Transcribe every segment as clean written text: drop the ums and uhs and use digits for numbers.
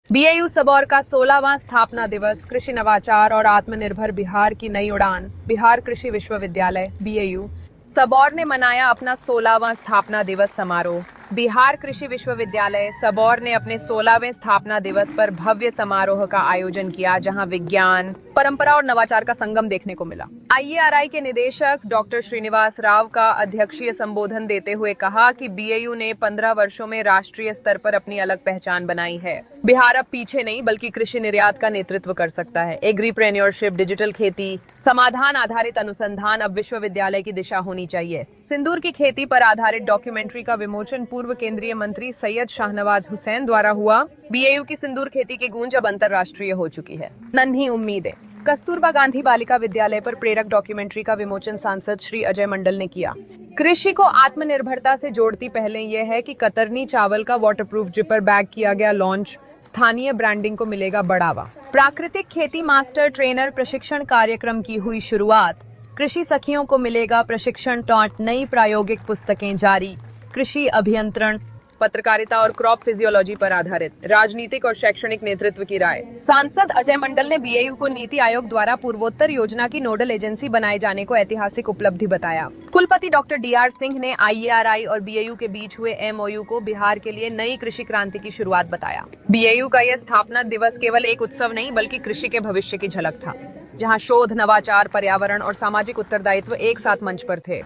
BAU Sabour का 16वां स्थापना दिवस, कृषि नवाचार और आत्मनिर्भर बिहार की नई उड़ान। बिहार कृषि विश्वविद्यालय बीएयू सबौर ने मनाया अपना 16वां स्थापना दिवस समारोह। बिहार कृषि विश्वविद्यालय सबौर ने अपने 16वें स्थापना दिवस पर भव्य समारोह का आयोजन किया, जहां विज्ञान, परंपरा और नवाचार का संगम देखने को मिला। आईएआरआई के निदेशक डॉक्टर श्रीनिवास राव का अध्यक्षीय संबोधन देते हुए कहा कि बीएयू ने 15 वर्षों में राष्ट्रीय स्तर पर अपनी अलग पहचान बनाई है। बिहार अब पीछे नहीं बल्कि कृषि निर्यात का नेतृत्व कर सकता है। एग्रीप्रेन्योरशिप, डिजिटल खेती, समाधान आधारित अनुसंधान अब विश्वविद्यालय की दिशा होनी चाहिए। सिंदूर की खेती पर आधारित डॉक्यूमेंट्री का विमोचन पूर्व केंद्रीय मंत्री सैयद शाहनवाज हुसैन द्वारा हुआ। बीएयू की सिंदूर खेती की गूंज अब अंतरराष्ट्रीय हो चुकी है। नन्ही उम्मीदें। कस्तूरबा गांधी बालिका विद्यालय पर प्रेरक डॉक्यूमेंट्री का विमोचन सांसद श्री अजय मंडल ने किया। कृषि को आत्मनिर्भरता से जोड़ती पहले यह है कि कतरनी चावल का वाटरप्रूफ जिपर बैग किया गया लॉन्च। स्थानीय ब्रांडिंग को मिलेगा बढ़ावा। प्राकृतिक खेती मास्टर ट्रेनर प्रशिक्षण कार्यक्रम की हुई शुरुआत। कृषि सखियों को मिलेगा प्रशिक्षण टॉट। नई प्रायोगिक पुस्तकें जारी। कृषि अभियंत्रण, पत्रकारिता और क्रॉप फिजियोलॉजी पर आधारित राजनीतिक और शैक्षणिक नेतृत्व की राय। सांसद अजय मंडल ने बीएयू को नीति आयोग द्वारा पूर्वोत्तर योजना की नोडल एजेंसी बनाए जाने को ऐतिहासिक उपलब्धि बताया। कुलपति डॉक्टर डीआर सिंह ने आईएआरआई और बीएयू के बीच हुए एमओयू को बिहार के लिए नई कृषि क्रांति की शुरुआत बताया। बीएयू का यह स्थापना दिवस केवल एक उत्सव नहीं बल्कि कृषि के भविष्य की झलक था, जहाँ शोध, नवाचार, पर्यावरण और सामाजिक उत्तरदायित्व एक साथ मंच पर थे।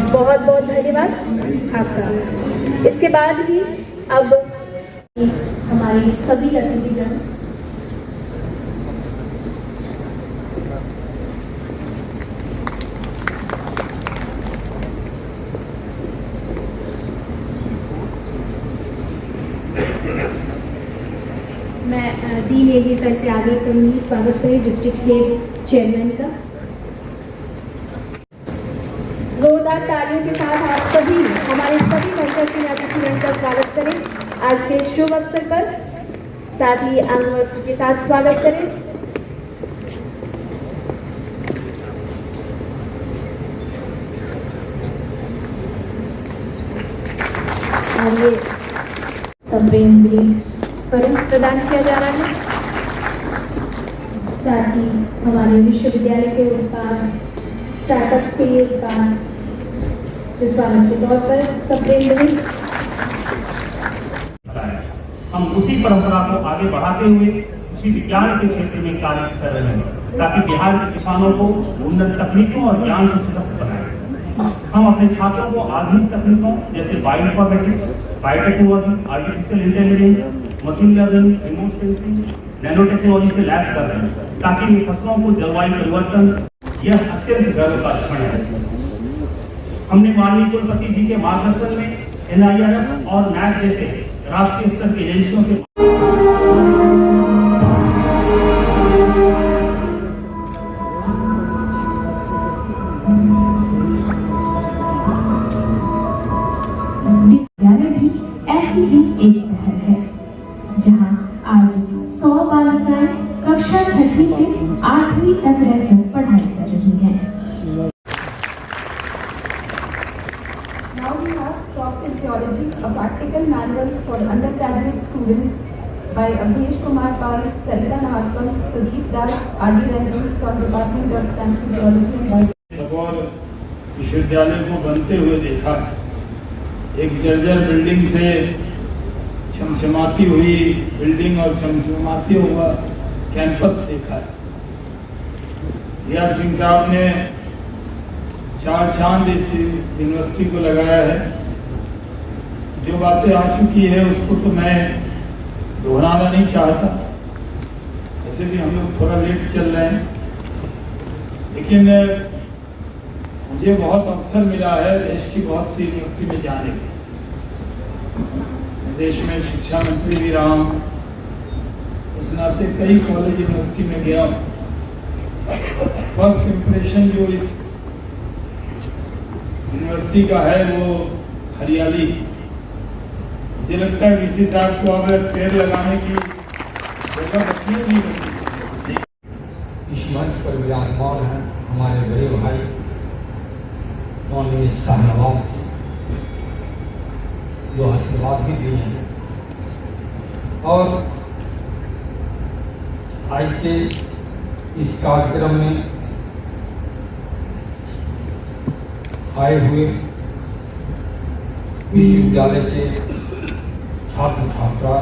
बहुत बहुत धन्यवाद आपका। इसके बाद ही अब हमारी सभी अतिथिगण मैं डीन एजी सर से आग्रह करूंगी, स्वागत करें डिस्ट्रिक्ट हेड चेयरमैन का। जोरदार तालियों के साथ आप सभी हमारे सभी महत्वपूर्ण अतिथिगण का स्वागत करें आज के शुभ अवसर पर। साथ ही अंगवस्त्र के साथ स्वागत करें। आगे स्वर्ण प्रदान किया जा रहा है। साथ ही हमारे विश्वविद्यालय के उत्पाद, स्टार्टअप्स के लिए उत्पाद स्वागत के तौर पर हम उसी परंपरा को आगे बढ़ाते हुए उसी विज्ञान के क्षेत्र में कार्य कर रहे हैं, ताकि बिहार के किसानों को उन्नत तकनीकों और ज्ञान से सशक्त बनाएं। हम अपने छात्रों को आधुनिक तकनीकों जैसे bioinformatics, biotechnology, artificial intelligence, machine learning, remote sensing, nano technology से लैस कर रहे हैं, ताकि इन फसलों को जलवायु परिवर्तन यह अत्यंत गर्व का क्षण है। हमने माननीय कुलपति जी के मार्गदर्शन में एनआईआरएफ और नैक जैसे राष्ट्रीय स्तर की एजेंसियों से भी ऐसी ही एक पहल है, जहां आज 100 बालिकाएं कक्षा 6वीं से 8वीं तक रहकर पढ़ाई कर रही हैं। Now we have Crop Physiology, a practical manual for undergraduate students by Abhish Kumar Pal, Sarita Naharkar, Sudeep Das, R.D. Ranjan from Department of Plant Physiology and Biology. Sabour विश्वविद्यालय को बनते हुए देखा, एक जर्जर बिल्डिंग से चमचमाती हुई बिल्डिंग और चमचमाती हुआ कैंपस देखा। डीआर सिंह साहब ने 4 चांद इस यूनिवर्सिटी को लगाया है। जो बातें आ चुकी है उसको तो मैं दोहराना नहीं चाहता, वैसे भी हम लोग थोड़ा लेट चल रहे हैं, लेकिन मुझे बहुत अवसर मिला है देश की बहुत सी यूनिवर्सिटी में जाने के। देश में शिक्षा मंत्री भी रहा हूँ, उस नाते कई कॉलेज यूनिवर्सिटी में गया हूँ। फर्स्ट इम्प्रेशन जो इस यूनिवर्सिटी का है वो हरियाली। मुझे लगता है वीसी साहब को अगर पेड़ लगाने की जगह बची नहीं होती, मेहमान हैं हमारे बड़े भाई माननीय शाहनवाज जो आशीर्वाद भी दिए हैं, और आज के इस कार्यक्रम में आए हुए विश्वविद्यालय के छात्र छात्रा,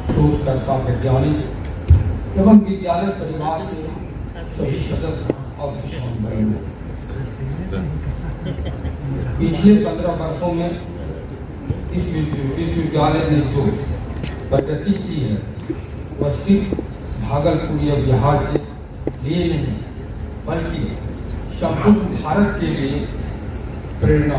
शोधकर्ता, वैज्ञानिक एवं विद्यालय परिवार के सभी सदस्य और दुश्मन। पिछले 15 वर्षों में इस विश्वविद्यालय ने जो प्रगति की है वह सिर्फ भागलपुर या बिहार के लिए नहीं बल्कि संपूर्ण भारत के लिए प्रेरणा